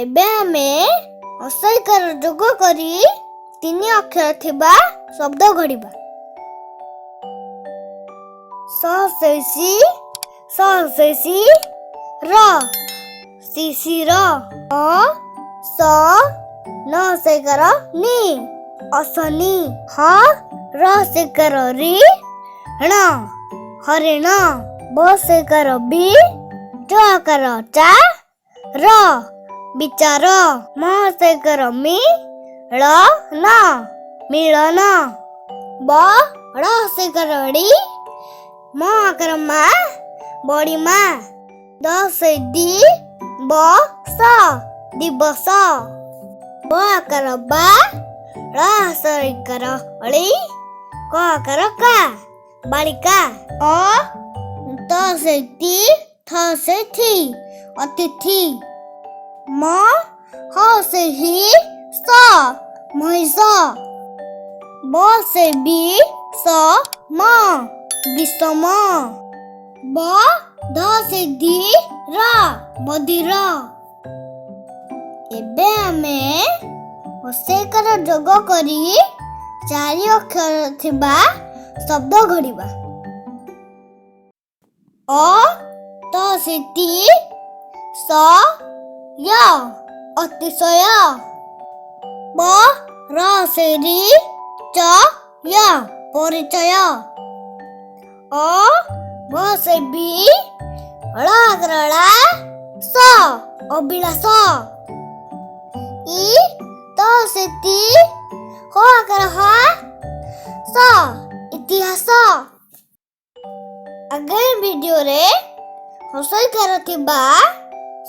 ଏବେ ଆମେ ଅସଇକାର ଯୋଗ କରି 3 ଅକ୍ଷର ଥିବା ଶବ୍ଦ ଗଢ଼ିବା। ସଶେଷୀ ସଶେଷୀ ର ଶିଶିର ଅ ସ ନ ସେକାର ନି ଅସନି ହ ର ସେକାର ରି ଣ ହରିଣ ବ ସେକାର ବି ଜ ଆକାର ଚା ର ବିଚାର ମ ସେକାର ମି ଳ ନ ମିଳନ ବ ଳ ସେକାର ଡ଼ି ମ ଆକାର ମା ବଡ଼ି ମା ଦ ସେ ଦି ବ ସ ଦିବସ ବ ଆକାର ବା ଳ ଆକାର ଅଳି କ ଆକାର କା ବାଳିକା ଅ ତ ସେ ତି ଥ ସେ ଥି ଅତିଥି ମ ହ ସେ ହି ସ ମହିଷ ବ ସେ ବି ସ ମ ବିଷମ ବ ଧ ସେ ଧି ର ବଧିର। ଏବେ ଆମେ ଅସେକାର ଯୋଗ କରି 4 ଅକ୍ଷର ଥିବା ଶବ୍ଦ ଗଢ଼ିବା। ଅ ତ ସେ ତି ସ ୟ ଅତିଶୟ ପ ର ସେ ରି ଚ ୟ ପରିଚୟ ଅ ବ ସେ ବି ଳ ଆକାର ଳା ସ ଅଭିଳାଷ ଇ ତ ସେ ତି ହ ଆକାର ହ ସ ଇତିହାସ। ଆଗାମୀ ଭିଡିଓରେ ହସଇକାର ଥିବା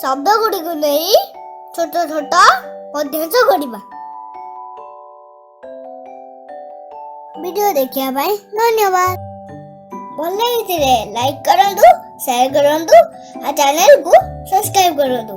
ଶବ୍ଦ ଗୁଡ଼ିକୁ ନେଇ ଛୋଟ ଛୋଟ ପଦ୍ୟାଂଶ ଗଢ଼ିବା। ଭିଡିଓ ଦେଖିବା ପାଇଁ ଧନ୍ୟବାଦ। ଭଲ ଲାଗିଥିଲେ ଲାଇକ୍ କରନ୍ତୁ, ସେୟାର କରନ୍ତୁ ଆଉ ଚ୍ୟାନେଲକୁ ସବସ୍କ୍ରାଇବ କରନ୍ତୁ।